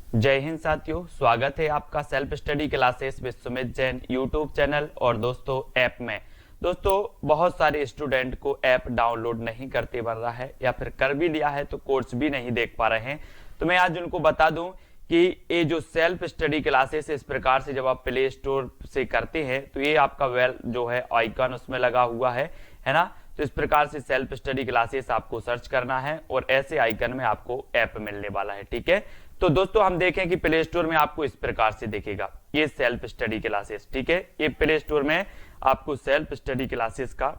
जय हिंद साथियों, स्वागत है आपका self study classes Vishwamit Jain YouTube channel और दोस्तों ऐप में। दोस्तों बहुत सारे स्टूडेंट को ऐप डाउनलोड नहीं करते बन रहा है या फिर कर भी लिया है तो कोर्स भी नहीं देख पा रहे हैं। तो मैं आज उनको बता दूं कि ये जो सेल्फ स्टडी क्लासेस इस प्रकार से जब आप प्ले स्टोर से करते हैं तो ये आपका वेल जो है आइकन उसमें लगा हुआ है ना। तो इस प्रकार से सेल्फ स्टडी क्लासेस आपको सर्च करना है और ऐसे आइकन में आपको ऐप मिलने वाला है। ठीक है, तो दोस्तों हम देखें कि प्ले स्टोर में आपको इस प्रकार से दिखेगा ये सेल्फ स्टडी क्लासेस। ठीक है, ये प्ले स्टोर में आपको सेल्फ स्टडी क्लासेस का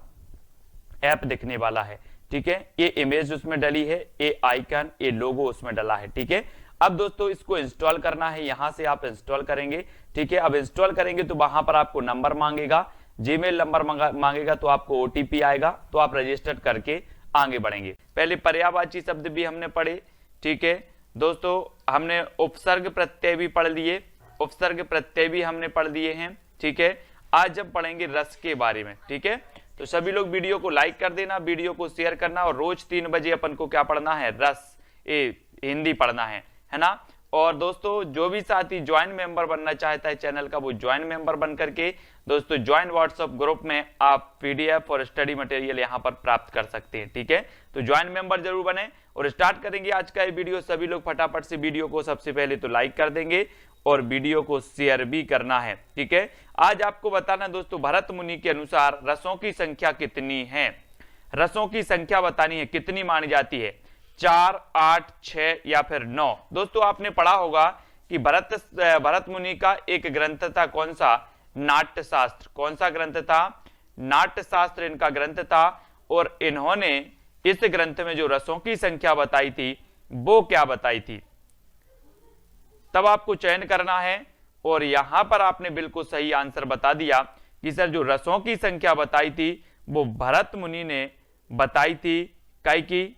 ऐप दिखने वाला है। ठीक है, ये इमेज उसमें डली है, ये आइकन, ये लोगो उसमें डला है। ठीक है, अब दोस्तों इसको इंस्टॉल करना है, यहां से आप इंस्टॉल करेंगे। ठीक है, अब इंस्टॉल करेंगे तो वहां पर आपको नंबर मांगेगा, जीमेल नंबर मांगेगा, तो आपको ओटीपी आएगा, तो आप रजिस्टर करके आगे बढ़ेंगे। पहले पर्यायवाची शब्द भी हमने पढ़े। ठीक है दोस्तों, हमने उपसर्ग प्रत्यय भी पढ़ लिए, उपसर्ग प्रत्यय भी हमने पढ़ लिए हैं। ठीक है, आज हम पढ़ेंगे रस के बारे में। ठीक है, तो सभी लोग वीडियो को लाइक कर देना, वीडियो को शेयर करना, और रोज 3 बजे अपन को क्या पढ़ना है, रस हिंदी पढ़ना है ना। और दोस्तों जो भी साथी ज्वाइन मेंबर बनना चाहता है चैनल का, वो ज्वाइन मेंबर बन करके दोस्तों ज्वाइन व्हाट्सएप ग्रुप में आप पीडीएफ और स्टडी मटेरियल यहां पर प्राप्त कर सकते हैं। ठीक है, तो ज्वाइन मेंबर जरूर बने और स्टार्ट करेंगे आज का ये वीडियो। सभी लोग फटाफट से वीडियो को सबसे पहले तो लाइक कर देंगे और वीडियो को शेयर भी करना है। ठीक है, आज आपको बताना दोस्तों भरत मुनि के अनुसार रसों की संख्या कितनी है। रसों की संख्या बतानी है, कितनी मानी जाती है, 4, 8, 6 या फिर 9। दोस्तों आपने पढ़ा होगा कि भरत मुनि का एक ग्रंथ था, कौन सा, नाट्य शास्त्र। कौन सा ग्रंथ था, नाट्य शास्त्र इनका ग्रंथ था। और इन्होंने इस ग्रंथ में जो रसों की संख्या बताई थी वो क्या बताई थी, तब आपको चयन करना है। और यहां पर आपने बिल्कुल सही आंसर बता दिया कि सर जो रसों की संख्या बताई थी वो भरत मुनि ने बताई थी, कई की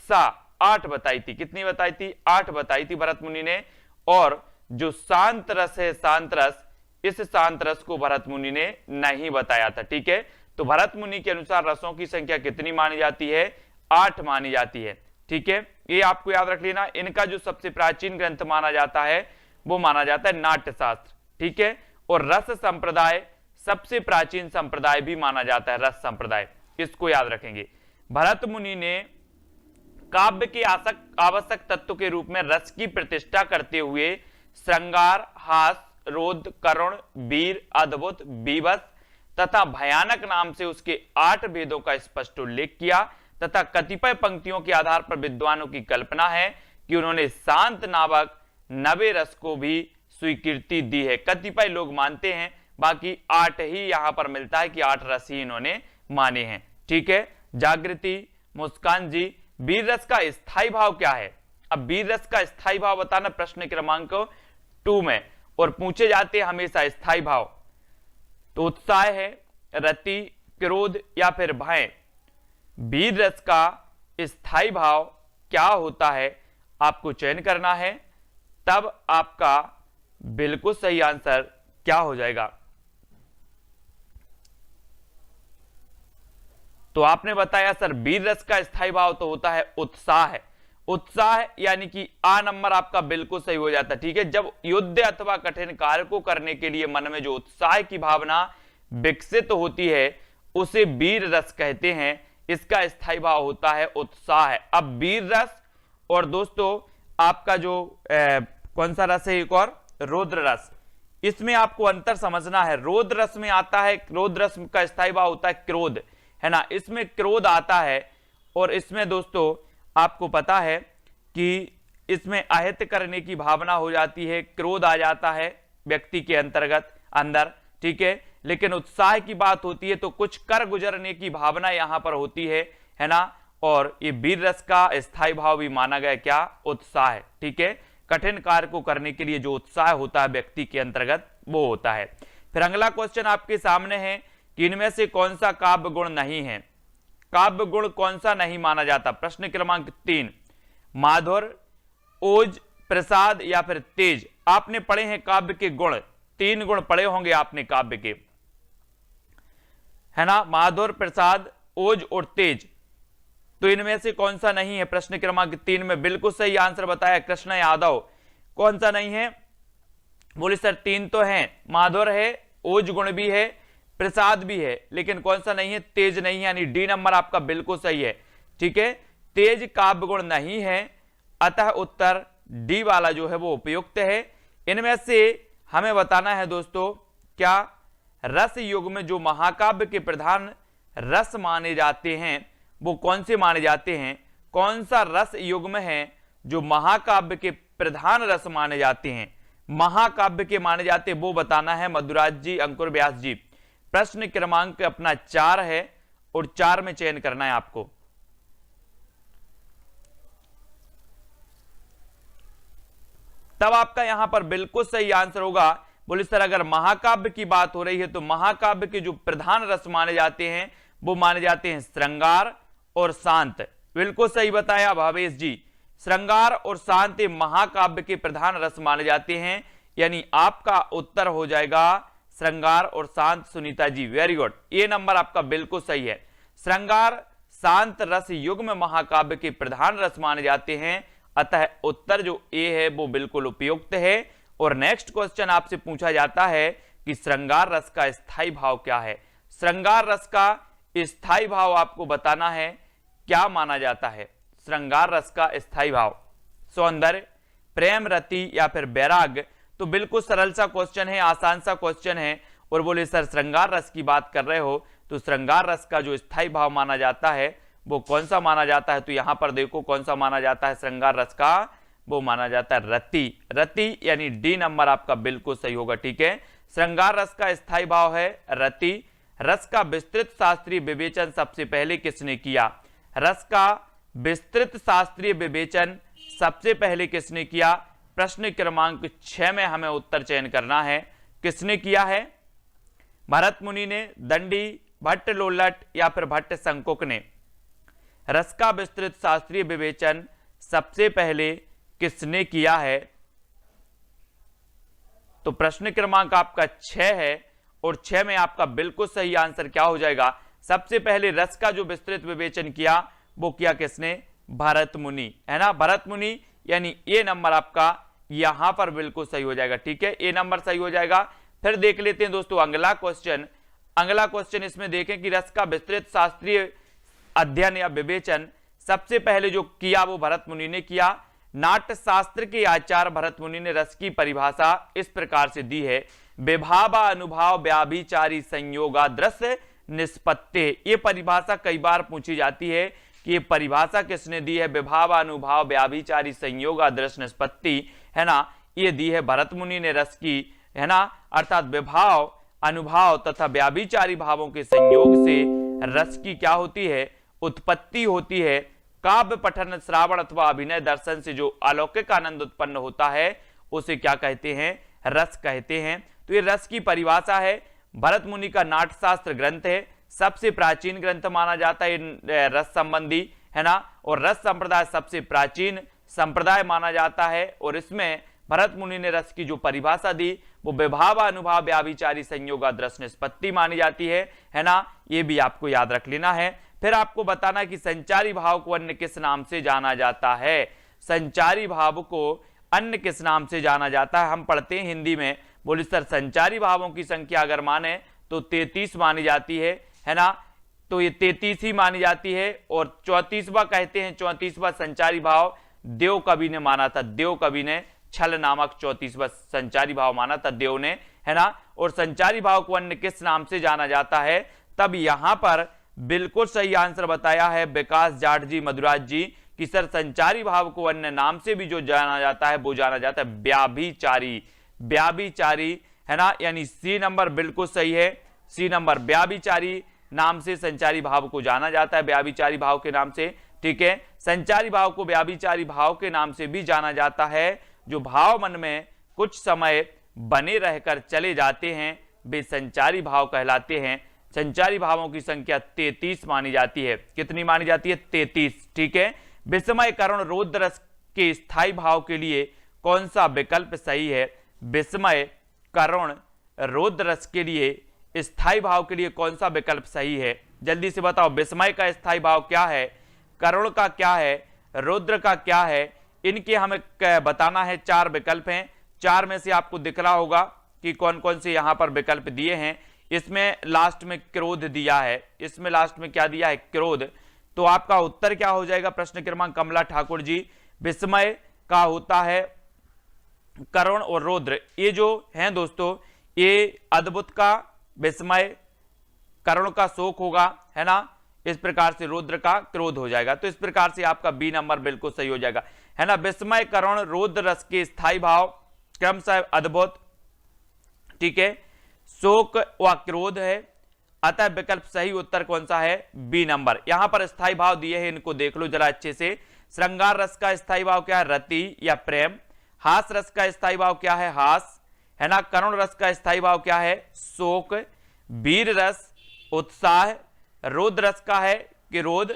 8 बताई थी। कितनी बताई थी, 8 बताई थी भरत मुनि ने। और जो शांत रस है, शांत रस, इस शांत रस को भरत मुनि ने नहीं बताया था। ठीक है, तो भरत मुनि के अनुसार रसों की संख्या कितनी मानी जाती है, 8 मानी जाती है। ठीक है, ये आपको याद रख लेना। इनका जो सबसे प्राचीन ग्रंथ माना जाता है वो माना जाता है नाट्य शास्त्र। ठीक है, और रस संप्रदाय सबसे प्राचीन संप्रदाय भी माना जाता है, रस संप्रदाय, इसको याद रखेंगे। भरत मुनि ने काव्य के आवश्यक तत्व के रूप में रस की प्रतिष्ठा करते हुए श्रृंगार, हास, रोध, करुण, वीर, अद्भुत, बीभत्स तथा भयानक नाम से उसके 8 भेदों का स्पष्ट उल्लेख किया। तथा कतिपय पंक्तियों के आधार पर विद्वानों की कल्पना है कि उन्होंने शांत नामक नवे रस को भी स्वीकृति दी है। कतिपय लोग मानते हैं, बाकी 8 ही यहां पर मिलता है कि 8 रस ही इन्होंने माने हैं। ठीक है, जागृति, मुस्कान जी, वीर रस का स्थायी भाव क्या है। अब वीर रस का स्थायी भाव बताना प्रश्न क्रमांक 2 में, और पूछे जाते हैं हमेशा स्थायी भाव। तो उत्साह है, रति, क्रोध या फिर भय। वीर रस का स्थायी भाव क्या होता है आपको चयन करना है, तब आपका बिल्कुल सही आंसर क्या हो जाएगा। तो आपने बताया सर वीर रस का स्थायी भाव तो होता है उत्साह है। उत्साह यानी कि आ नंबर आपका बिल्कुल सही हो जाता है। ठीक है, जब युद्ध अथवा कठिन कार्य को करने के लिए मन में जो उत्साह की भावना विकसित होती है उसे वीर रस कहते हैं। इसका स्थायी भाव होता है उत्साह है। अब वीर रस और दोस्तों आपका जो कौन सा रस है, एक और रौद्र रस, इसमें आपको अंतर समझना है। रौद्र रस में आता है, रौद्र रस का स्थायी भाव होता है क्रोध, है ना, इसमें क्रोध आता है। और इसमें दोस्तों आपको पता है कि इसमें अहित करने की भावना हो जाती है, क्रोध आ जाता है व्यक्ति के अंदर। ठीक है, लेकिन उत्साह की बात होती है तो कुछ कर गुजरने की भावना यहां पर होती है ना। और ये वीर रस का स्थायी भाव भी माना गया क्या, उत्साह है। ठीक है, कठिन कार्य को करने के लिए जो उत्साह होता है व्यक्ति के अंतर्गत वो होता है। फिर अगला क्वेश्चन आपके सामने है कि इनमें से कौन सा काव्य गुण नहीं है। काव्य गुण कौन सा नहीं माना जाता, प्रश्न क्रमांक 3, माधुर, ओज, प्रसाद या फिर तेज। आपने पढ़े हैं काव्य के गुण, 3 गुण पढ़े होंगे आपने काव्य के, है ना, माधुर, प्रसाद, ओज और तेज। तो इनमें से कौन सा नहीं है, प्रश्न क्रमांक 3 में बिल्कुल सही आंसर बताया कृष्ण यादव। कौन सा नहीं है? बोले सर 3 तो हैं, माधुर है, ओज गुण भी है, प्रसाद भी है, लेकिन कौन सा नहीं है? तेज नहीं है, यानी डी नंबर आपका बिल्कुल सही है। ठीक है, तेज काव्य गुण नहीं है, अतः उत्तर डी वाला जो है वो उपयुक्त है। इनमें से हमें बताना है दोस्तों, क्या रस युग में जो महाकाव्य के प्रधान रस माने जाते हैं वो कौन से माने जाते हैं? कौन सा रस युग्म है जो महाकाव्य के प्रधान रस माने जाते हैं, महाकाव्य के माने जाते, वो बताना है मधुराज जी, अंकुर व्यास जी। प्रश्न क्रमांक अपना 4 है और 4 में चयन करना है आपको। तब आपका यहां पर बिल्कुल सही आंसर होगा। बोले सर अगर महाकाव्य की बात हो रही है तो महाकाव्य के जो प्रधान रस माने जाते हैं वो माने जाते हैं श्रृंगार और शांत। बिल्कुल सही बताया भावेश जी, श्रृंगार और शांत महाकाव्य के प्रधान रस माने जाते हैं, यानी आपका उत्तर हो जाएगा श्रृंगार और शांत। सुनीता जी वेरी गुड, ये नंबर आपका बिल्कुल सही है। श्रृंगार शांत रस युग्म महाकाव्य के प्रधान रस माने जाते हैं, अतः उत्तर जो ए है वो बिल्कुल उपयुक्त है। और नेक्स्ट क्वेश्चन आपसे पूछा जाता है कि श्रृंगार रस का स्थायी भाव क्या है? श्रृंगार रस का स्थायी भाव आपको बताना है, क्या माना जाता है श्रृंगार रस का स्थायी भाव? सौंदर्य, प्रेम, रति या फिर वैराग्य? तो बिल्कुल सरल सा क्वेश्चन है, आसान सा क्वेश्चन है। और बोले सर श्रृंगार रस की बात कर रहे हो तो श्रृंगार रस का जो स्थायी भाव माना जाता है वो कौन सा माना जाता है? तो यहां पर देखो कौन सा माना जाता है श्रृंगार रस का, वो माना जाता है रति। रति यानी डी नंबर आपका बिल्कुल सही होगा। ठीक है, श्रृंगार रस का स्थायी भाव है रति। रस का विस्तृत शास्त्रीय विवेचन सबसे पहले किसने किया? रस का विस्तृत शास्त्रीय विवेचन सबसे पहले किसने किया? प्रश्न क्रमांक 6 में हमें उत्तर चयन करना है, किसने किया है? भरत मुनि ने, दंडी, भट्ट लोल्लट या फिर भट्ट शंकुक ने? रस का विस्तृत शास्त्रीय विवेचन सबसे पहले किसने किया है? तो प्रश्न क्रमांक आपका 6 है और 6 में आपका बिल्कुल सही आंसर क्या हो जाएगा? सबसे पहले रस का जो विस्तृत विवेचन किया वो किया किसने? भरत मुनि, है ना, भरत मुनि, यानी ए नंबर आपका यहां पर बिल्कुल सही हो जाएगा। ठीक है, ए नंबर सही हो जाएगा। फिर देख लेते हैं दोस्तों अगला क्वेश्चन। अगला क्वेश्चन इसमें देखें कि रस का विस्तृत शास्त्रीय अध्ययन या विवेचन सबसे पहले जो किया वो भरत मुनि ने किया। नाट्य शास्त्र के आचार्य भरत मुनि ने रस की परिभाषा इस प्रकार से दी है, विभावा अनुभाव व्याभिचारी संयोगादृश्य निष्पत्ति। ये परिभाषा कई बार पूछी जाती है कि ये परिभाषा किसने दी है? विभावा अनुभाव व्याभिचारी संयोगादृश्य निष्पत्ति, है ना, ये दी है भरत मुनि ने रस की, है ना, अर्थात विभाव, अनुभाव तथा व्याभिचारी भावों के संयोग से रस की क्या होती है? उत्पत्ति होती है। काव्य पठन, श्रावण अथवा अभिनय दर्शन से जो अलौकिक आनंद उत्पन्न होता है उसे क्या कहते हैं? रस कहते हैं। तो ये रस की परिभाषा है। भरत मुनि का नाट्यशास्त्र ग्रंथ है, सबसे प्राचीन ग्रंथ माना जाता है रस संबंधी, है ना, और रस संप्रदाय सबसे प्राचीन संप्रदाय माना जाता है। और इसमें भरत मुनि ने रस की जो परिभाषा दी वो विभाव अनुभाव व्याभिचारी संयोगादृश्य निष्पत्ति मानी जाती है ना, ये भी आपको याद रख लेना है। फिर आपको बताना कि संचारी भाव को अन्य किस नाम से जाना जाता है? संचारी भाव को अन्य किस नाम से जाना जाता है? हम पढ़ते हैं हिंदी में, बोले सर संचारी भावों की संख्या अगर माने तो 33 मानी जाती है ना, तो ये 33 ही मानी जाती है। और 34वां कहते हैं, 34वां संचारी भाव देव कवि ने माना था, देव कवि ने छल नामक 34वां संचारी भाव माना था देव ने, है ना। और संचारी भाव को अन्य किस नाम से जाना जाता है? तब यहां पर बिल्कुल सही आंसर बताया है विकास जाट जी, मधुराज जी, कि सर संचारी भाव को अन्य नाम से भी जो जाना जाता है वो जाना जाता है व्याभिचारी, व्याभिचारी, है ना, यानी सी नंबर बिल्कुल सही है। सी नंबर व्याभिचारी नाम से संचारी भाव को जाना जाता है, व्याभिचारी भाव के नाम से। ठीक है, संचारी भाव को व्याभिचारी भाव के नाम से भी जाना जाता है। जो भाव मन में कुछ समय बने रहकर चले जाते हैं वे संचारी भाव कहलाते हैं। संचारी भावों की संख्या 33 मानी जाती है। कितनी मानी जाती है? 33। ठीक है, विस्मय, करुण, रौद्र रस के स्थायी भाव के लिए कौन सा विकल्प सही है? विस्मय, करुण, रौद्र रस के लिए स्थायी भाव के लिए कौन सा विकल्प सही है? जल्दी से बताओ, विस्मय का स्थायी भाव क्या है, करुण का क्या है, रौद्र का क्या है, इनके हमें बताना है। 4 विकल्प हैं, 4 में से आपको दिख रहा होगा कि कौन कौन से यहां पर विकल्प दिए हैं। इसमें लास्ट में क्रोध दिया है, इसमें लास्ट में क्या दिया है, क्रोध। तो आपका उत्तर क्या हो जाएगा प्रश्न क्रमांक कमला ठाकुर जी, विस्मय का होता है करुण और रौद्र। ये जो है दोस्तों, ये अद्भुत का विस्मय, करुण का शोक होगा, है ना। इस प्रकार से रौद्र का क्रोध हो जाएगा। तो इस प्रकार से आपका बी नंबर बिल्कुल सही हो जाएगा, है ना। विस्मय, करुण, रौद्र रस के स्थायी भाव क्रमशः अद्भुत, ठीक है, शोक व क्रोध है। अतः विकल्प सही उत्तर कौन सा है, बी नंबर। यहां पर स्थायी भाव दिए हैं, इनको देख लो जरा अच्छे से। श्रृंगार रस का स्थायी भाव क्या है, रति या प्रेम। हास रस का स्थायी भाव क्या है, हास, है ना। करुण रस का स्थायी भाव क्या है, शोक। वीर रस उत्साह। रौद्र रस का है क्रोध।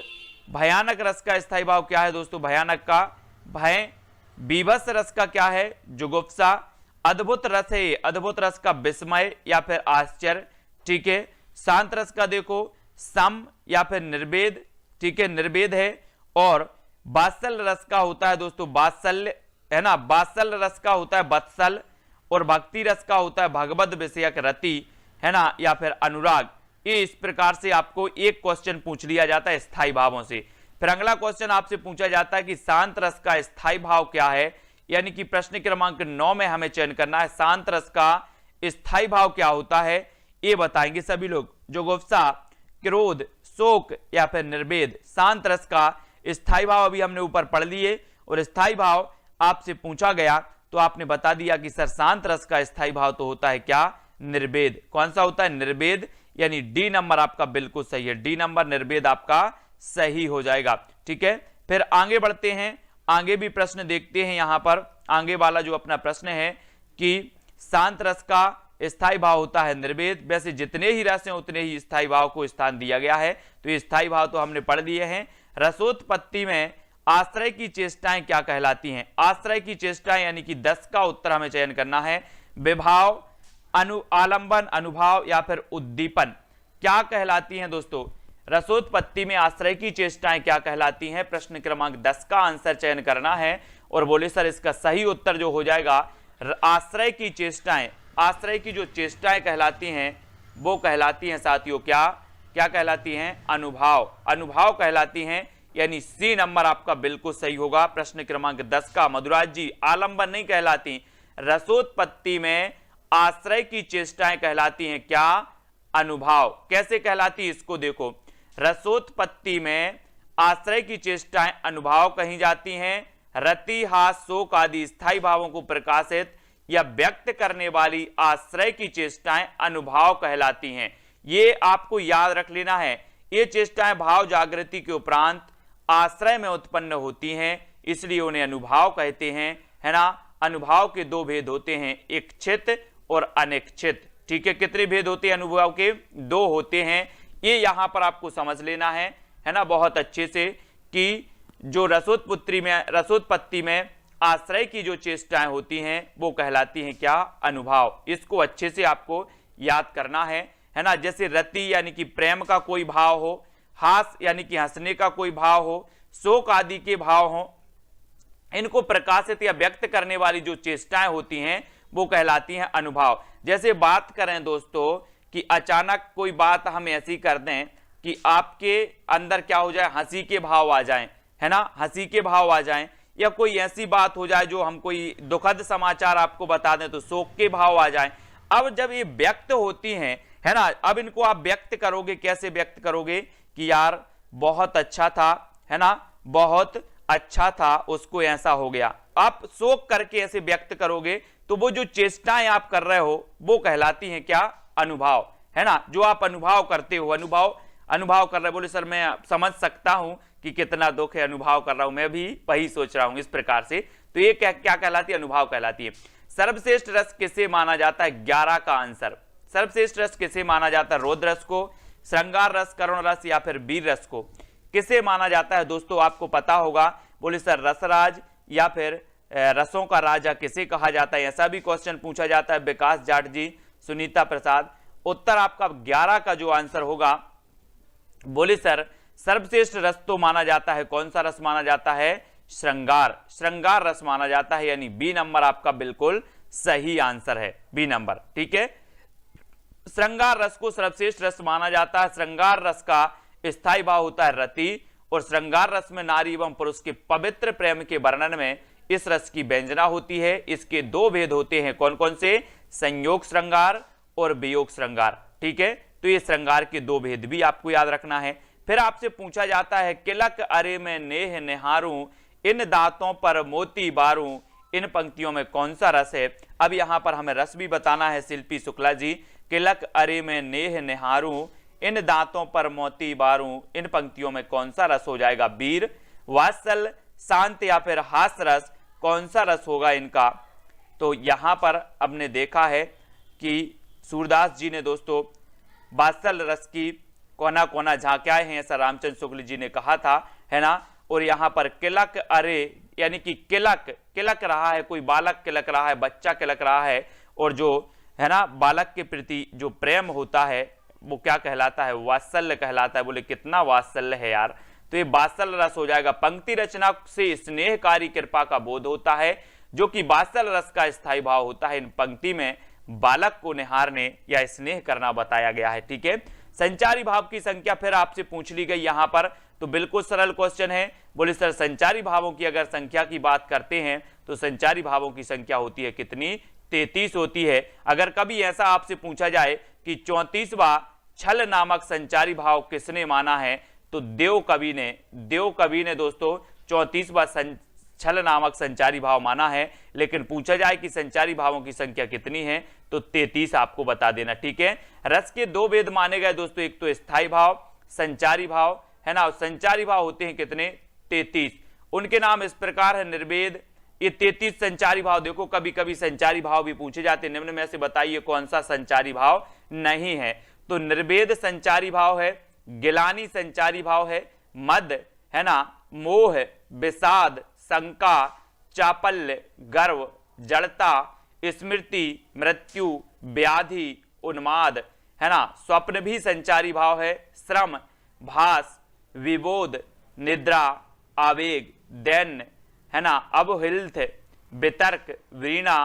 भयानक रस का स्थायी भाव क्या है दोस्तों, भयानक का भय। बीभत्स रस का क्या है, जुगुप्सा। अद्भुत रस है, अद्भुत रस का विस्मय या फिर आश्चर्य, ठीक है। शांत रस का देखो सम या फिर निर्वेद, ठीक है, निर्वेद है। और वात्सल्य रस का होता है दोस्तों वात्सल्य, है ना। वात्सल्य रस का होता है वत्सल। और भक्ति रस का होता है भगवद विषयक रति, है ना, या फिर अनुराग। ये इस प्रकार से आपको एक क्वेश्चन पूछ लिया जाता है स्थायी भावों से। फिर अगला क्वेश्चन आपसे पूछा जाता है कि शांत रस का स्थायी भाव क्या है, यानी कि प्रश्न क्रमांक 9 में हमें चयन करना है शांत रस का स्थायी भाव क्या होता है, ये बताएंगे सभी लोग। जुगुप्सा, क्रोध, शोक या फिर निर्वेद। शांत रस का स्थायी भाव अभी हमने ऊपर पढ़ लिए, और स्थायी भाव आपसे पूछा गया तो आपने बता दिया कि सर शांत रस का स्थायी भाव तो होता है क्या, निर्वेद। कौन सा होता है, निर्वेद, यानी डी नंबर आपका बिल्कुल सही है। डी नंबर निर्वेद आपका सही हो जाएगा, ठीक है। फिर आगे बढ़ते हैं, आगे भी प्रश्न देखते हैं। यहां पर आगे वाला जो अपना प्रश्न है कि शांत रस का स्थायी भाव होता है निर्वेद। वैसे जितने ही रस हैं उतने ही स्थायी भाव को स्थान दिया गया है, तो ये स्थायी भाव तो हमने पढ़ लिए हैं। रसोत्पत्ति में आश्रय की चेष्टाएं क्या कहलाती हैं, आश्रय की चेष्टाएं यानी कि 10 का उत्तर हमें चयन करना है। विभाव, आलंबन, अनुभाव या फिर उद्दीपन क्या कहलाती हैं दोस्तों। रसोत्पत्ति में आश्रय की चेष्टाएं क्या कहलाती हैं, प्रश्न क्रमांक 10 का आंसर चयन करना है। और बोले सर इसका सही उत्तर जो हो जाएगा आश्रय की चेष्टाएं, आश्रय की जो चेष्टाएं कहलाती हैं वो कहलाती हैं साथियों क्या, क्या कहलाती हैं, अनुभाव, अनुभाव कहलाती हैं, यानी सी नंबर आपका बिल्कुल सही होगा प्रश्न क्रमांक 10 का। मधुराज जी, आलंबन नहीं कहलाती, रसोत्पत्ति में आश्रय की चेष्टाएं कहलाती हैं क्या, अनुभाव। कैसे कहलाती इसको देखो, रसोत्पत्ति में आश्रय की चेष्टाएं अनुभाव कही जाती हैं। रति, हास, शोक आदि स्थायी भावों को प्रकाशित या व्यक्त करने वाली आश्रय की चेष्टाएं अनुभाव कहलाती हैं। ये आपको याद रख लेना है। ये चेष्टाएं भाव जागृति के उपरांत आश्रय में उत्पन्न होती हैं, इसलिए उन्हें अनुभाव कहते हैं, है ना। अनुभाव के 2 भेद होते हैं, इच्छित और अनिच्छित, ठीक है। कितने भेद होते हैं अनुभाव के, 2 होते हैं। ये यहां पर आपको समझ लेना है ना, बहुत अच्छे से, कि जो रसोत्पत्ति में आश्रय की जो चेष्टाएं होती हैं वो कहलाती हैं क्या, अनुभाव। इसको अच्छे से आपको याद करना है ना। जैसे रति यानी कि प्रेम का कोई भाव हो, हास यानी कि हंसने का कोई भाव हो, शोक आदि के भाव हो, इनको प्रकाशित या व्यक्त करने वाली जो चेष्टाएं होती हैं वो कहलाती हैं अनुभाव। जैसे बात करें दोस्तों कि अचानक कोई बात हम ऐसी कर दें कि आपके अंदर क्या हो जाए, हंसी के भाव आ जाएं, है ना, हंसी के भाव आ जाएं, या कोई ऐसी बात हो जाए जो हम कोई दुखद समाचार आपको बता दें तो शोक के भाव आ जाएं। अब जब ये व्यक्त होती हैं, है ना, अब इनको आप व्यक्त करोगे, कैसे व्यक्त करोगे कि यार बहुत अच्छा था, है ना, बहुत अच्छा था, उसको ऐसा हो गया। आप शोक करके ऐसे व्यक्त करोगे तो वो जो चेष्टाएं आप कर रहे हो वो कहलाती हैं क्या, अनुभाव, है ना। जो आप अनुभव करते हो, अनुभव कर रहे हो, बोले सर मैं समझ सकता हूं कि कितना दुख है, अनुभव कर रहा हूं, मैं भी वही सोच रहा हूं, इस प्रकार से। तो ये क्या कहलाती है, अनुभाव कहलाती है। सर्वश्रेष्ठ रस किसे माना जाता है, 11 का आंसर। सर्वश्रेष्ठ रस किसे माना जाता है, रौद्र रस को, श्रृंगार रस, करुण रस या फिर वीर रस को किसे माना जाता है दोस्तों, आपको पता होगा। बोले सर रसराज या फिर रसों का राजा किसे कहा जाता है, ऐसा भी क्वेश्चन पूछा जाता है। विकास जाट जी, सुनीता प्रसाद, उत्तर आपका 11 का जो आंसर होगा। बोले सर सर्वश्रेष्ठ रस तो माना जाता है, कौन सा रस माना जाता है, श्रृंगार, श्रृंगार रस माना जाता है, यानी बी नंबर आपका बिल्कुल सही आंसर है, बी नंबर। ठीक है, श्रृंगार रस को सर्वश्रेष्ठ रस माना जाता है। श्रृंगार रस का स्थायी भाव होता है रति, और श्रृंगार रस में नारी एवं पुरुष के पवित्र प्रेम के वर्णन में इस रस की व्यंजना होती है। इसके दो भेद होते हैं, कौन कौन से? संयोग श्रृंगार और वियोग श्रृंगार। ठीक है, तो ये श्रृंगार के दो भेद भी आपको याद रखना है। फिर आपसे पूछा जाता है, किलक अरे मैं नेह निहारूं, इन दांतों पर मोती बारूं, इन पंक्तियों में कौन सा रस है? अब यहां पर हमें रस भी बताना है शिल्पी शुक्ला जी। किलक अरे मैं नेह निहारूं, इन दांतों पर मोती बारूं, इन पंक्तियों में कौन सा रस हो जाएगा? वीर, वात्सल, शांत या फिर हास रस, कौन सा रस होगा इनका? तो यहां पर हमने देखा है कि सूरदास जी ने दोस्तों वात्सल रस की कोना कोना झांक्याए हैं, ऐसा रामचंद्र शुक्ल जी ने कहा था, है ना। और यहां पर किलक अरे यानी कि किलक, किलक रहा है, कोई बालक किलक रहा है, बच्चा किलक रहा है, और जो है ना बालक के प्रति जो प्रेम होता है वो क्या कहलाता है? वात्सल्य कहलाता है। बोले कितना वात्सल्य है यार, तो ये वात्सल्य रस हो जाएगा। पंक्ति रचना से स्नेहकारी कृपा का बोध होता है, जो कि वात्सल्य रस का स्थायी भाव होता है। इन पंक्ति में बालक को निहारने या स्नेह करना बताया गया है। ठीक है, संचारी भाव की संख्या फिर आपसे पूछ ली गई यहां पर, तो बिल्कुल सरल क्वेश्चन है। बोले सर संचारी भावों की अगर संख्या की बात करते हैं तो संचारी भावों की संख्या होती है कितनी? 33 होती है। अगर कभी ऐसा आपसे पूछा जाए कि 34वां छल नामक संचारी भाव किसने माना है, तो देव कवि ने दोस्तों 34वां छल नामक संचारी भाव माना है। लेकिन पूछा जाए कि संचारी भावों की संख्या कितनी है, तो 33 आपको बता देना। ठीक है, रस के दो भेद माने गए दोस्तों, एक तो स्थायी भाव, संचारी भाव, है ना। संचारी भाव होते हैं कितने? 33। उनके नाम इस प्रकार है, निर्वेद। ये 33 संचारी भाव, देखो कभी कभी संचारी भाव भी पूछे जाते हैं, निम्न में से बताइए कौन सा संचारी भाव नहीं है? तो निर्वेद संचारी भाव है, गिलानी संचारी भाव है, मद, है ना, मोह, विषाद, शंका, चापल्य, गर्व, जड़ता, स्मृति, मृत्यु, व्याधि, उन्माद, है ना। स्वप्न भी संचारी भाव है, श्रम, भास, विबोध, निद्रा, आवेग, दैन्य, है ना, अवहिल्थ, वितर्क, वीणा,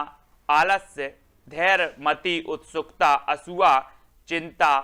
आलस्य, धैर्य, मति, उत्सुकता, असूया, चिंता,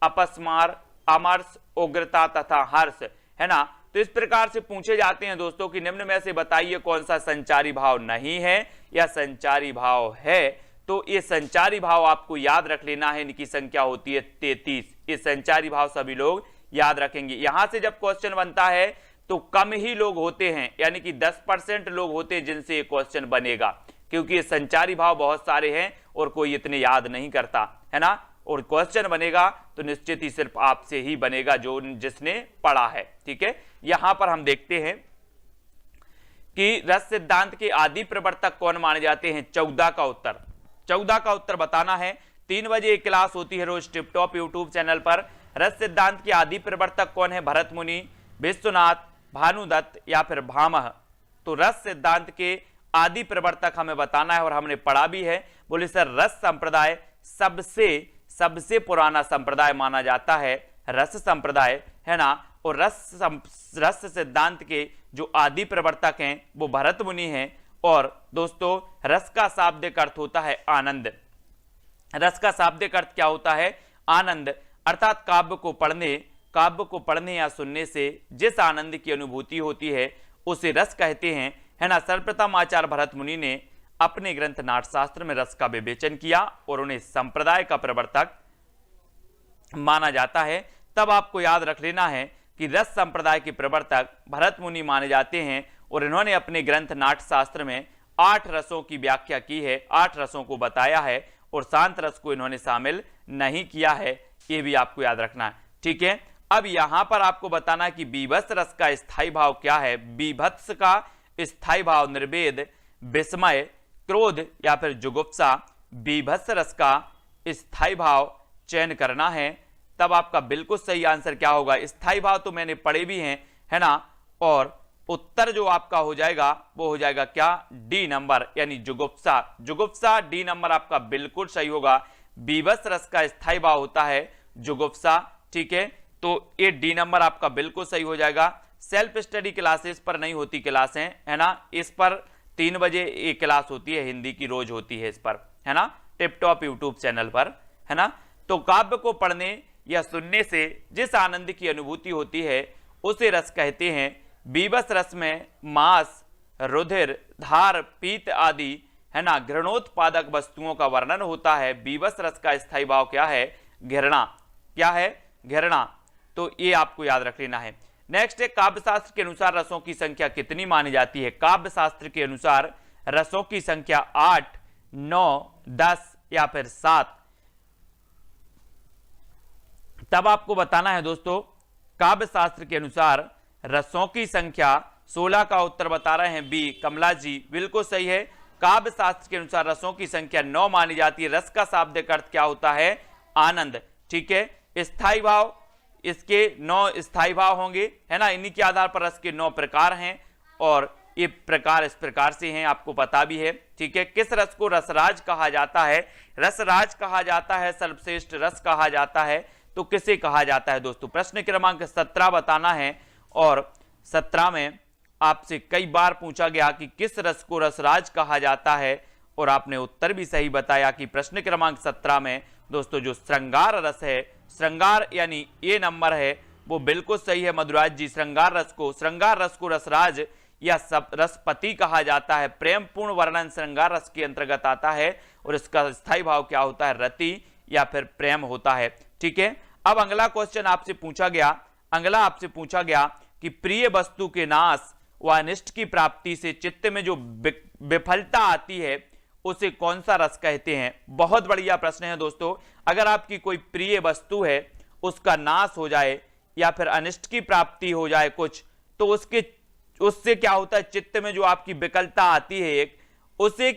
अपस्मार, अमर्ष, उग्रता तथा हर्ष, है ना। तो इस प्रकार से पूछे जाते हैं दोस्तों कि निम्न में से बताइए कौन सा संचारी भाव नहीं है या संचारी भाव है। तो ये संचारी भाव आपको याद रख लेना है, इनकी संख्या होती है 33। ये संचारी भाव सभी लोग याद रखेंगे। यहां से जब क्वेश्चन बनता है तो कम ही लोग होते हैं, यानी कि 10% लोग होते हैं जिनसे ये क्वेश्चन बनेगा, क्योंकि ये संचारी भाव बहुत सारे हैं और कोई इतने याद नहीं करता, है ना। और क्वेश्चन बनेगा तो निश्चित ही सिर्फ आपसे ही बनेगा जो जिसने पढ़ा है। ठीक है, यहां पर हम देखते हैं कि रस सिद्धांत के आदि प्रवर्तक कौन माने जाते हैं? 14 का उत्तर, 14 का उत्तर बताना है। 3 बजे एक क्लास होती है रोज टिप टॉप यूट्यूब चैनल पर। रस सिद्धांत के आदि प्रवर्तक कौन है? भरत मुनि, विश्वनाथ, भानुदत्त या फिर भामह। तो रस सिद्धांत के आदि प्रवर्तक हमें बताना है और हमने पढ़ा भी है। बोले सर रस संप्रदाय सबसे पुराना संप्रदाय माना जाता है रस संप्रदाय, है ना। और रस सिद्धांत के जो आदि प्रवर्तक हैं वो भरत मुनि हैं। और दोस्तों रस का शाब्दिक अर्थ होता है आनंद। रस का शाब्दिक अर्थ क्या होता है? आनंद, अर्थात काव्य को पढ़ने या सुनने से जिस आनंद की अनुभूति होती है उसे रस कहते हैं, है ना। सर्वप्रथम आचार्य भरत मुनि ने अपने ग्रंथ नाट्यशास्त्र में रस का विवेचन किया और उन्हें संप्रदाय का प्रवर्तक माना जाता है। तब आपको याद रख लेना है कि रस संप्रदाय के प्रवर्तक भरत मुनि माने जाते हैं और इन्होंने अपने ग्रंथ नाट्यशास्त्र में 8 रसों की व्याख्या की है, 8 रसों को बताया है और शांत रस को इन्होंने शामिल नहीं किया है, ये भी आपको याद रखना है। ठीक है, अब यहां पर आपको बताना कि बीभत्स रस का स्थायी भाव क्या है। बीभत्स का स्थायी भाव निर्वेद, विस्मय, क्रोध या फिर जुगुप्सा। बीभत्स रस का स्थायी भाव चयन करना है, तब आपका बिल्कुल सही आंसर क्या होगा? स्थायी भाव तो मैंने पढ़े भी हैं, है ना। और उत्तर जो आपका हो जाएगा वो हो जाएगा क्या? डी नंबर, यानी जुगुप्सा। जुगुप्सा डी नंबर आपका बिल्कुल सही होगा। बीभत्स रस का स्थायी भाव होता है जुगुप्सा। ठीक है, तो ये डी नंबर आपका बिल्कुल सही हो जाएगा। सेल्फ स्टडी क्लासेस पर नहीं होती क्लासें, है ना, इस पर 3 बजे एक क्लास होती है, हिंदी की रोज होती है इस पर, है ना, टिप टॉप यूट्यूब चैनल पर, है ना। तो काव्य को पढ़ने या सुनने से जिस आनंद की अनुभूति होती है उसे रस कहते हैं। बीभत्स रस में मांस, रुधिर, धार, पीत आदि, है ना, घृणोत्पादक वस्तुओं का वर्णन होता है। बीभत्स रस का स्थायी भाव क्या है? घृणा। क्या है? घृणा। तो ये आपको याद रख लेना है। नेक्स्ट है, काव्य शास्त्र के अनुसार रसों की संख्या कितनी मानी जाती है? काव्य शास्त्र के अनुसार रसों की संख्या 8, 9, 10 या फिर 7। तब आपको बताना है दोस्तों, काव्य शास्त्र के अनुसार रसों की संख्या 16 का उत्तर बता रहे हैं बी कमला जी, बिल्कुल सही है। काव्य शास्त्र के अनुसार रसों की संख्या 9 मानी जाती है। रस का शाब्दिक अर्थ क्या होता है? आनंद। ठीक है। स्थायी भाव, इसके 9 स्थायी भाव होंगे, है ना, इन्हीं के आधार पर रस के 9 प्रकार हैं और ये प्रकार इस प्रकार से हैं, आपको पता भी है। ठीक है। किस रस को रसराज कहा जाता है? रसराज कहा जाता है, सर्वश्रेष्ठ रस कहा जाता है। तो किसे कहा जाता है दोस्तों? प्रश्न क्रमांक 17 बताना है और 17 में आपसे कई बार पूछा गया कि किस रस को रसराज कहा जाता है और आपने उत्तर भी सही बताया कि प्रश्न क्रमांक 17 में दोस्तों जो श्रृंगार रस है, श्रृंगार यानी ए नंबर है, वो बिल्कुल सही है मधुराज जी। श्रृंगार रस को रसराज या रसपति कहा जाता है। प्रेम पूर्ण वर्णन श्रृंगार रस के अंतर्गत आता है और इसका स्थायी भाव क्या होता है? रति या फिर प्रेम होता है। ठीक है। अब अगला क्वेश्चन आपसे पूछा गया कि प्रिय वस्तु के नाश व अनिष्ट की प्राप्ति से चित्त में जो विफलता आती है उसे कौन सा रस कहते हैं? बहुत बढ़िया प्रश्न है दोस्तों। अगर आपकी कोई प्रिय वस्तु है, उसका नाश हो जाए या फिर अनिष्ट की प्राप्ति हो जाए कुछ, तो उससे क्या होता है? चित्त में जो आपकी विकलता आती है एक, उसे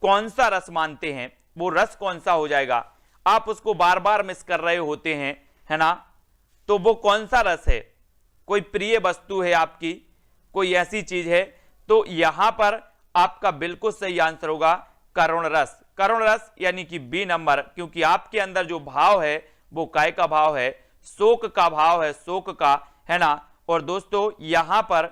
कौन सा रस मानते हैं? वो रस कौन सा हो जाएगा? आप उसको बार बार मिस कर रहे होते हैं, है ना, तो वो कौन सा रस है? कोई प्रिय वस्तु है आपकी, कोई ऐसी चीज है, तो यहां पर आपका बिल्कुल सही आंसर होगा करुण रस। करुण रस यानी कि बी नंबर, क्योंकि आपके अंदर जो भाव है वो काय का भाव है? शोक का भाव है, शोक का, है ना। और दोस्तों यहां पर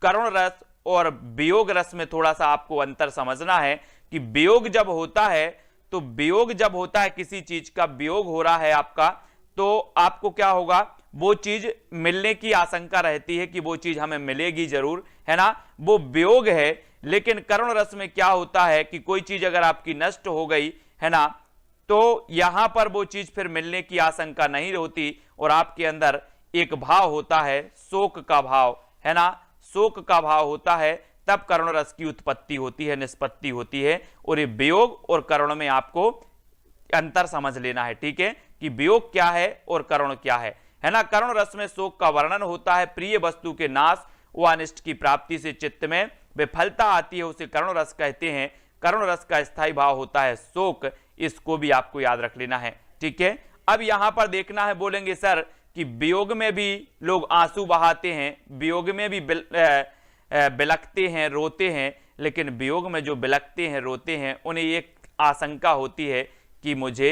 करुण रस और वियोग रस में थोड़ा सा आपको अंतर समझना है कि वियोग जब होता है, तो वियोग जब होता है, किसी चीज का वियोग हो रहा है आपका, तो आपको क्या होगा? वो चीज मिलने की आशंका रहती है कि वो चीज हमें मिलेगी जरूर, है ना, वो वियोग है। लेकिन करुण रस में क्या होता है कि कोई चीज अगर आपकी नष्ट हो गई, है ना, तो यहां पर वो चीज फिर मिलने की आशंका नहीं होती और आपके अंदर एक भाव होता है शोक का भाव, है ना, शोक का भाव होता है, तब करुण रस की उत्पत्ति होती है, निष्पत्ति होती है। और ये वियोग और करुण में आपको अंतर समझ लेना है। ठीक है, कि वियोग क्या है और करुण क्या है ना। करुण रस में शोक का वर्णन होता है, प्रिय वस्तु के नाश व अनिष्ट की प्राप्ति से चित्त में विफलता आती है, उसे करुण रस कहते हैं। करुण रस का स्थायी भाव होता है शोक, इसको भी आपको याद रख लेना है। ठीक है। अब यहां पर देखना है, बोलेंगे सर कि वियोग में भी लोग आंसू बहाते हैं, वियोग में भी बिलखते हैं, रोते हैं, लेकिन वियोग में जो बिलखते हैं, रोते हैं, उन्हें एक आशंका होती है कि मुझे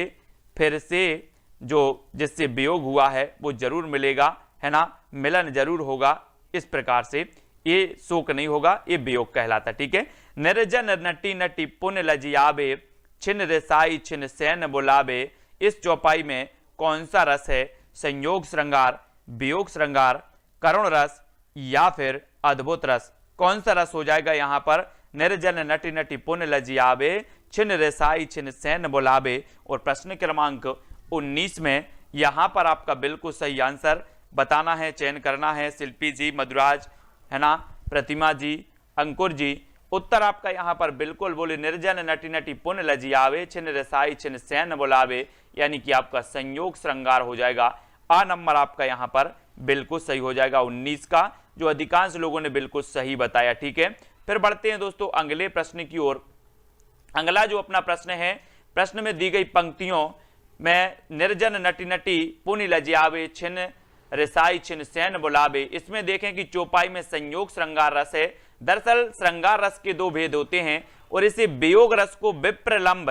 फिर से जो जिससे वियोग हुआ है वो जरूर मिलेगा, है ना, मिलन जरूर होगा। इस प्रकार से ये शोक नहीं होगा, ये वियोग कहलाता। ठीक है। निर्जन नटी नटी पुण्य लजियाबे, छिन रिसाई छिन सैन बुलाबे। इस चौपाई में कौन सा रस है? संयोग श्रृंगार, वियोग श्रृंगार, करुण रस या फिर अद्भुत रस? कौन सा रस हो जाएगा यहां पर? निर्जन नटी नटी पुण्य लजियाबे, छिन रिसाई छिन सैन बुलाबे। और प्रश्न क्रमांक 19 में यहां पर आपका बिल्कुल सही आंसर बताना है, चयन करना है। शिल्पी जी, मधुराज, है ना, प्रतिमा जी, अंकुर जी, उत्तर आपका यहां पर बिल्कुल बोले निर्जन नटी नटी पुण्य लजियावे, छिन रसाई छिन सैन बुलावे, यानी कि आपका संयोग श्रृंगार हो जाएगा। आ नंबर आपका यहां पर बिल्कुल सही हो जाएगा 19 का, जो अधिकांश लोगों ने बिल्कुल सही बताया। ठीक है। फिर बढ़ते हैं दोस्तों अगले प्रश्न की ओर। अगला जो अपना प्रश्न है, प्रश्न में दी गई पंक्तियों में निर्जन नटी नटी पुण्य लजियावे, छिन रिसाई छिन सैन बुलावे, इसमें देखें कि चौपाई में संयोग श्रृंगार रस है। दरअसल श्रृंगार रस के दो भेद होते हैं और इसे वियोग रस को विप्रलंब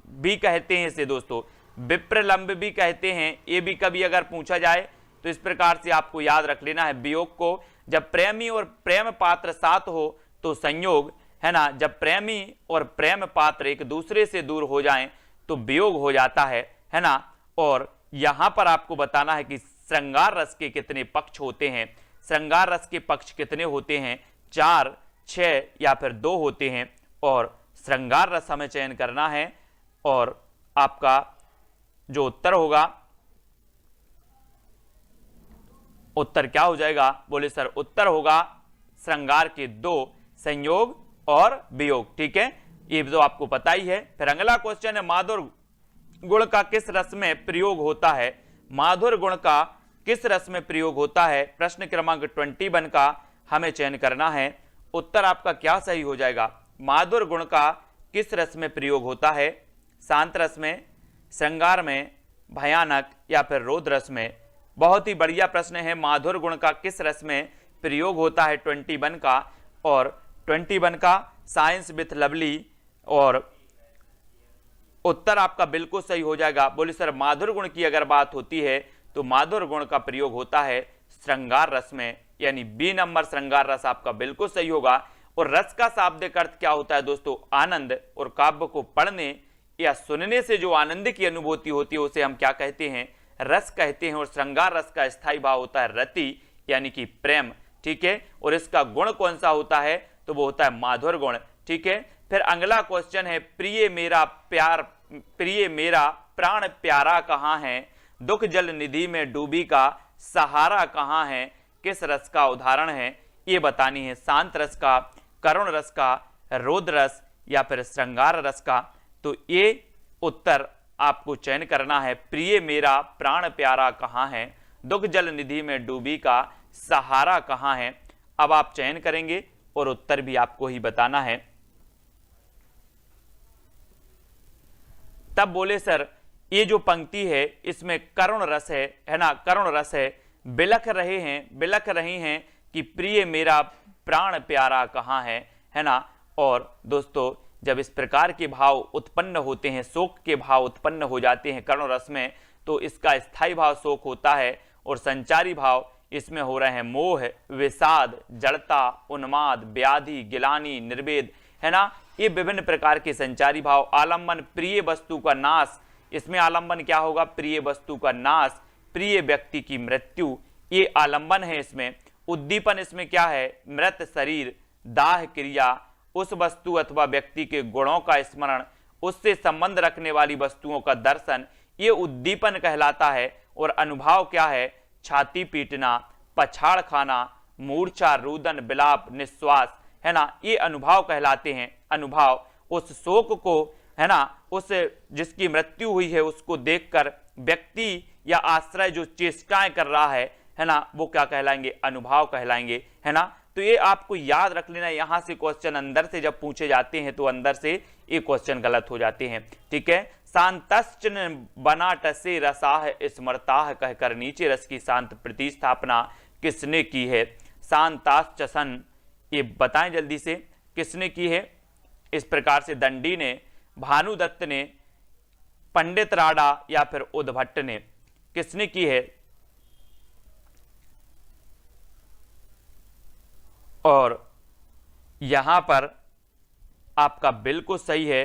भी कहते हैं। इसे दोस्तों विप्रलंब भी कहते हैं। ये भी कभी अगर पूछा जाए तो इस प्रकार से आपको याद रख लेना है वियोग को। जब प्रेमी और प्रेम पात्र साथ हो तो संयोग, है ना, जब प्रेमी और प्रेम पात्र एक दूसरे से दूर हो जाएं तो वियोग हो जाता है ना। और यहां पर आपको बताना है कि श्रृंगार रस के कितने पक्ष होते हैं। श्रृंगार रस के पक्ष कितने होते हैं, 4, 6 या फिर 2 होते हैं। और श्रृंगार रस हमें चयन करना है और आपका जो उत्तर होगा, उत्तर क्या हो जाएगा, बोले सर उत्तर होगा श्रृंगार के 2, संयोग और वियोग। ठीक है, ये तो आपको पता ही है। फिर अगला क्वेश्चन है माधुर गुण का किस रस में प्रयोग होता है। माधुर गुण का किस रस में प्रयोग होता है, प्रश्न क्रमांक 21 का हमें चयन करना है। उत्तर आपका क्या सही हो जाएगा, माधुर गुण का किस रस में प्रयोग होता है, शांत रस में, श्रृंगार में, भयानक या फिर रौद्र रस में। बहुत ही बढ़िया प्रश्न है, माधुर गुण का किस रस में प्रयोग होता है 21 का। और 21 का साइंस विथ लवली, और उत्तर आपका बिल्कुल सही हो जाएगा। बोले सर माधुर गुण की अगर बात होती है तो माधुर गुण का प्रयोग होता है श्रृंगार रस में, यानी बी नंबर श्रृंगार रस आपका बिल्कुल सही होगा। और रस का शाब्दिक अर्थ क्या होता है दोस्तों, आनंद। और काव्य को पढ़ने या सुनने से जो आनंद की अनुभूति होती है उसे हम क्या कहते हैं, रस कहते हैं। और श्रृंगार रस का स्थायी भाव होता है रति, यानी कि प्रेम। ठीक है, और इसका गुण कौन सा होता है, तो वो होता है माधुर गुण। ठीक है, फिर अगला क्वेश्चन है प्रिय मेरा प्यार, प्रिय मेरा प्राण प्यारा कहाँ है, दुख जल निधि में डूबी का सहारा कहाँ है, किस रस का उदाहरण है, ये बतानी है। शांत रस का, करुण रस का, रौद्र रस या फिर श्रृंगार रस का। तो ये उत्तर आपको चयन करना है, प्रिय मेरा प्राण प्यारा कहाँ है, दुख जल निधि में डूबी का सहारा कहाँ है। अब आप चयन करेंगे और उत्तर भी आपको ही बताना है। तब बोले सर ये जो पंक्ति है इसमें करुण रस है ना, करुण रस है, बिलख रही हैं कि प्रिय मेरा प्राण प्यारा कहाँ है ना। और दोस्तों जब इस प्रकार के भाव उत्पन्न होते हैं, शोक के भाव उत्पन्न हो जाते हैं करुण रस में, तो इसका स्थायी भाव शोक होता है और संचारी भाव इसमें हो रहे हैं मोह, विषाद, जड़ता, उन्माद, व्याधि, गिलानी, निर्वेद, है ना। ये विभिन्न प्रकार के संचारी भाव। आलंबन, प्रिय वस्तु का नाश, इसमें आलंबन क्या होगा, प्रिय वस्तु का नाश, प्रिय व्यक्ति की मृत्यु, ये आलंबन है इसमें। उद्दीपन इसमें क्या है, मृत शरीर, दाह क्रिया, उस वस्तु अथवा व्यक्ति के गुणों का स्मरण, उससे संबंध रखने वाली वस्तुओं का दर्शन, ये उद्दीपन कहलाता है। और अनुभाव क्या है, छाती पीटना, पछाड़ खाना, मूर्छा, रुदन, विलाप, निश्वास, है ना, ये अनुभाव कहलाते हैं। अनुभाव उस शोक को, है ना, उस जिसकी मृत्यु हुई है उसको देखकर व्यक्ति या आश्रय जो चेष्टाएं कर रहा है ना, वो क्या कहलाएंगे, अनुभाव कहलाएंगे, है ना। तो ये आपको याद रख लेना, यहां से क्वेश्चन अंदर से जब पूछे जाते हैं तो अंदर से ये क्वेश्चन गलत हो जाते हैं। ठीक है, शांतश्च बनाट से रसाह स्मरताह कहकर नीचे रस की शांत प्रतिस्थापना किसने की है। शांताश्चसन, ये बताएं जल्दी से किसने की है। इस प्रकार से दंडी ने, भानुदत्त ने, पंडित राडा या फिर उद्भट्ट ने, किसने की है। और यहां पर आपका बिल्कुल सही है,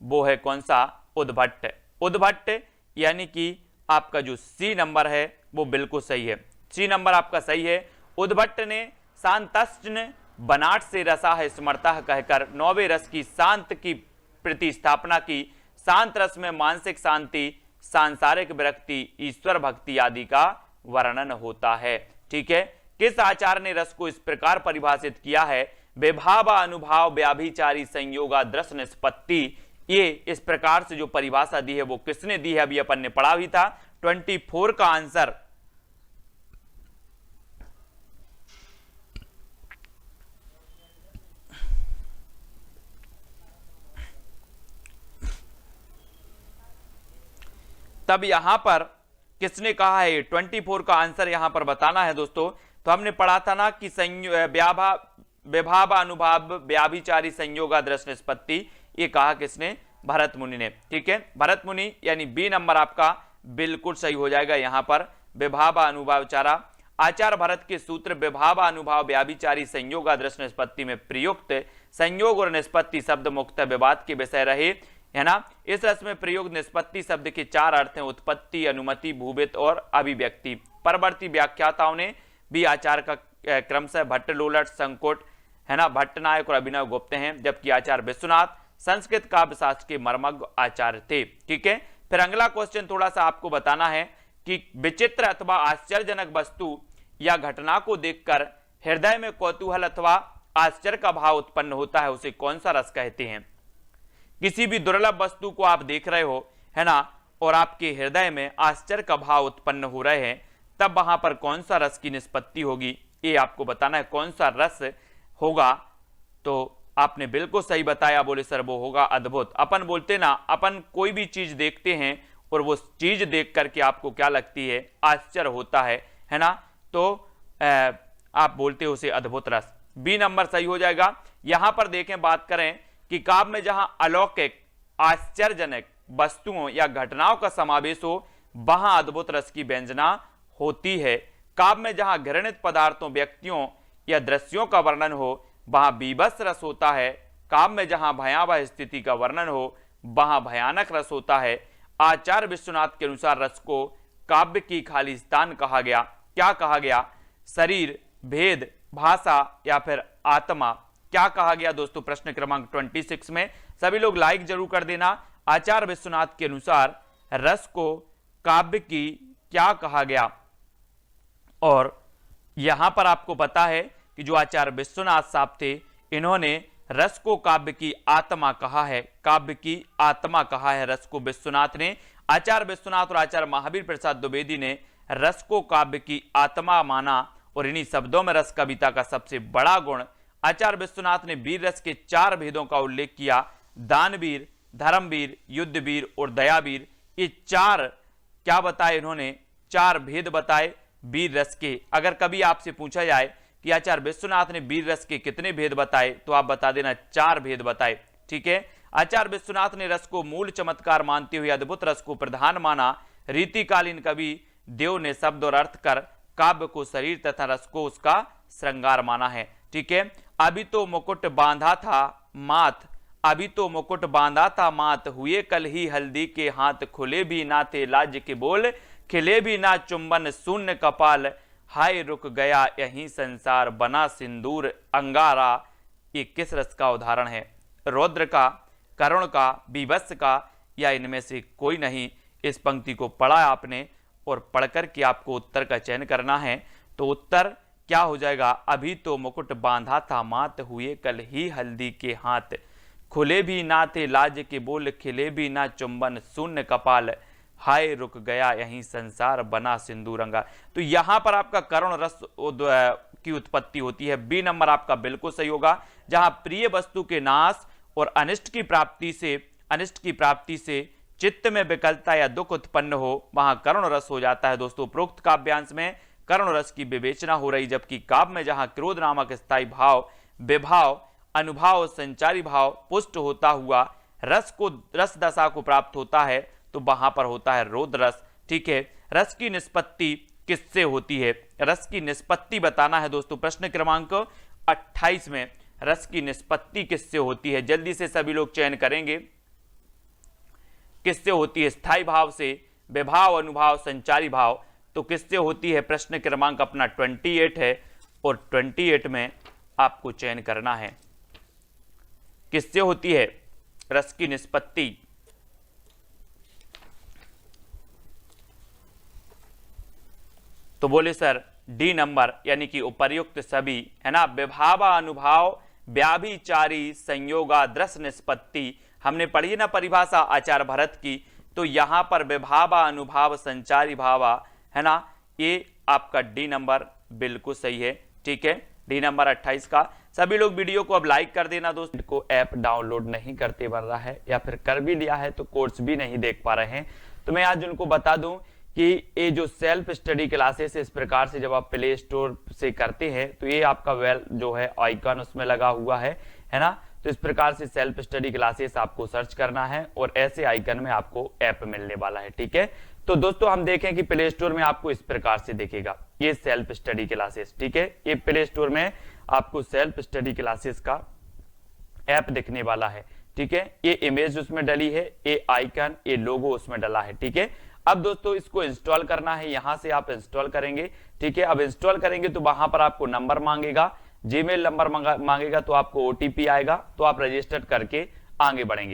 वो है कौन सा, उद्भट्ट। उद्भट्ट यानी कि आपका जो सी नंबर है वो बिल्कुल सही है, सी नंबर आपका सही है। उद्भट्ट ने शांतश्च बनाट से रसाह स्मरता कहकर 9वें रस की शांत की प्रतिस्थापना की। शांत रस में मानसिक शांति, सांसारिक विरक्ति, ईश्वर भक्ति आदि का वर्णन होता है। ठीक है, किस आचार्य ने रस को इस प्रकार परिभाषित किया है, विभाव अनुभाव व्याभिचारी संयोगा दृश्य निष्पत्ति। ये इस प्रकार से जो परिभाषा दी है वो किसने दी है, अभी अपन ने पढ़ा भी था। 24 का आंसर तब यहां पर किसने कहा है, 24 का आंसर यहां पर बताना है दोस्तों। तो हमने पढ़ा था ना कि विभाव अनुभाव व्याभिचारी संयोगा दृश्य निष्पत्ति, ये कहा किसने, भरत मुनि ने। ठीक है, भरत मुनि, यानी बी नंबर आपका बिल्कुल सही हो जाएगा। यहां पर विभावा अनुभावचारा। आचार्य भरत के सूत्र विभावा अनुभाव व्याभिचारी संयोग आदर्श निष्पत्ति में प्रयुक्त संयोग और निष्पत्ति शब्द मुक्त विवाद के विषय रहे, है ना। इस रस में प्रयुक्त निष्पत्ति शब्द के 4 अर्थ हैं, उत्पत्ति, अनुमति, भूवित और अभिव्यक्ति। परवर्ती व्याख्याताओं ने भी आचार्य का क्रमशः भट्ट लोलट, संकोट, है ना, भट्टनायक और अभिनव गुप्त हैं, जबकि आचार्य विश्वनाथ संस्कृत काव्य शास्त्र के मर्मज्ञ आचार्य थे। ठीक है, फिर अगला क्वेश्चन थोड़ा सा आपको बताना है कि विचित्र अथवा आश्चर्यजनक वस्तु या घटना को देखकर हृदय में कौतूहल अथवा आश्चर्य का भाव उत्पन्न होता है, उसे कौन सा रस कहते हैं। किसी भी दुर्लभ वस्तु को आप देख रहे हो, है ना, और आपके हृदय में आश्चर्य का भाव उत्पन्न हो रहे हैं, तब वहां पर कौन सा रस की निष्पत्ति होगी, ये आपको बताना है। कौन सा रस होगा, तो आपने बिल्कुल सही बताया, बोले सर वो होगा अद्भुत। अपन बोलते ना, अपन कोई भी चीज देखते हैं और वो चीज देख करके आपको क्या लगती है, आश्चर्य होता है ना, तो आप बोलते हो उसे अद्भुत रस। बी नंबर सही हो जाएगा। यहां पर देखें, बात करें कि काव्य में जहां अलौकिक आश्चर्यजनक वस्तुओं या घटनाओं का समावेश हो, वहां अद्भुत रस की व्यंजना होती है। काव्य में जहां घृणित पदार्थों, व्यक्तियों या दृश्यों का वर्णन हो, वहां बीभत्स रस होता है। काव्य में जहां भयावह स्थिति का वर्णन हो, वहां भयानक रस होता है। आचार्य विश्वनाथ के अनुसार रस को काव्य की खालिस्तान कहा गया। क्या कहा गया, शरीर, भेद, भाषा या फिर आत्मा, क्या कहा गया दोस्तों, प्रश्न क्रमांक 26 में। सभी लोग लाइक जरूर कर देना। आचार्य विश्वनाथ के अनुसार रस को काव्य की क्या कहा गया, और यहां पर आपको पता है कि जो आचार्य विश्वनाथ साहब थे, इन्होंने रस को काव्य की आत्मा कहा है। काव्य की आत्मा कहा है रस को विश्वनाथ ने। आचार्य विश्वनाथ और आचार्य महावीर प्रसाद द्विवेदी ने रस को काव्य की आत्मा माना, और इन्हीं शब्दों में रस कविता का सबसे बड़ा गुण। आचार्य विश्वनाथ ने वीर रस के 4 भेदों का उल्लेख किया, दानवीर, धर्मवीर, युद्धवीर और दयावीर। ये 4 क्या बताए इन्होंने, 4 भेद बताए वीर रस के। अगर कभी आपसे पूछा जाए कि आचार्य विश्वनाथ ने वीर रस के कितने भेद बताए, तो आप बता देना 4 भेद बताए। ठीक है, आचार्य विश्वनाथ ने रस को मूल चमत्कार मानते हुए अद्भुत रस को प्रधान माना। रीतिकालीन कवि देव ने शब्द और अर्थ कर काव्य को शरीर तथा रस को उसका श्रृंगार माना है। ठीक है, अभी तो मुकुट बांधा था माथ, अभी तो मुकुट बांधा था माथ, हुए कल ही हल्दी के हाथ, खुले भी ना थे लाज के बोल, खिले भी ना चुंबन, शून्य कपाल, हाय रुक गया यही संसार, बना सिंदूर अंगारा। ये किस रस का उदाहरण है, रौद्र का, करुण का, बीभत्स का, या इनमें से कोई नहीं। इस पंक्ति को पढ़ा आपने और पढ़कर के आपको उत्तर का चयन करना है। तो उत्तर क्या हो जाएगा, अभी तो मुकुट बांधा था मात, हुए कल ही हल्दी के हाथ, खुले भी ना थे लाज के बोल, खिले भी ना चुंबन, शून्य कपाल, हाय रुक गया यही संसार, बना सिंदूरंगा। तो यहां पर आपका करुण रस की उत्पत्ति होती है। बी नंबर आपका बिल्कुल सही होगा। जहां प्रिय वस्तु के नाश और अनिष्ट की प्राप्ति से चित्त में विकलता या दुख उत्पन्न हो, वहां करुण रस हो जाता है। दोस्तों, उपरोक्त काव्यांश में करुण रस की विवेचना हो रही, जबकि काव्य में जहां क्रोध नामक स्थायी भाव, विभाव, अनुभाव, संचारी भाव पुष्ट होता हुआ रस दशा को प्राप्त होता है, तो वहां पर होता है रौद्र रस। ठीक है, रस की निष्पत्ति किससे होती है, रस की निष्पत्ति बताना है दोस्तों। प्रश्न क्रमांक 28 में रस की निष्पत्ति किससे होती है, जल्दी से सभी लोग चयन करेंगे। किससे होती है, स्थायी भाव से, विभाव, अनुभाव, संचारी भाव, तो किससे होती है। प्रश्न क्रमांक अपना 28 है, और 28 में आपको चयन करना है किससे होती है रस की निष्पत्ति। तो बोले सर डी नंबर, यानी कि उपर्युक्त सभी, है ना। विभावा, अनुभाव, व्याभिचारी, संयोगा, दृश निष्पत्ति, हमने पढ़ी ना परिभाषा आचार्य भरत की। तो यहां पर विभावा, अनुभाव, संचारी भावा, है ना, ये आपका डी नंबर बिल्कुल सही है। ठीक है, डी नंबर 28 का। सभी लोग वीडियो को अब लाइक कर देना दोस्तों। को ऐप डाउनलोड नहीं करते बन रहा है, या फिर कर भी लिया है तो कोर्स भी नहीं देख पा रहे हैं, तो मैं आज उनको बता दूं कि ये जो सेल्फ स्टडी क्लासेस इस प्रकार से जब आप प्ले स्टोर से करते हैं, तो ये आपका जो है आइकन उसमें लगा हुआ है ना। तो इस प्रकार से सेल्फ स्टडी क्लासेस आपको सर्च करना है, और ऐसे आइकन में आपको ऐप मिलने वाला है। ठीक है, तो दोस्तों हम देखें कि प्ले स्टोर में आपको इस प्रकार से दिखेगा ये सेल्फ स्टडी क्लासेस, ठीक है। ये प्ले स्टोर में आपको सेल्फ स्टडी क्लासेस का ऐप दिखने वाला है, ठीक है। ये इमेज उसमें डली है, ये आइकन, ये लोगो उसमें डला है, ठीक है। अब दोस्तों इसको इंस्टॉल करना है, यहां से आप इंस्टॉल करेंगे, ठीक है। अब इंस्टॉल करेंगे तो वहां पर आपको नंबर मांगेगा, जीमेल नंबर मांगेगा, तो आपको ओटीपी आएगा, तो आप रजिस्टर करके आगे बढ़ेंगे।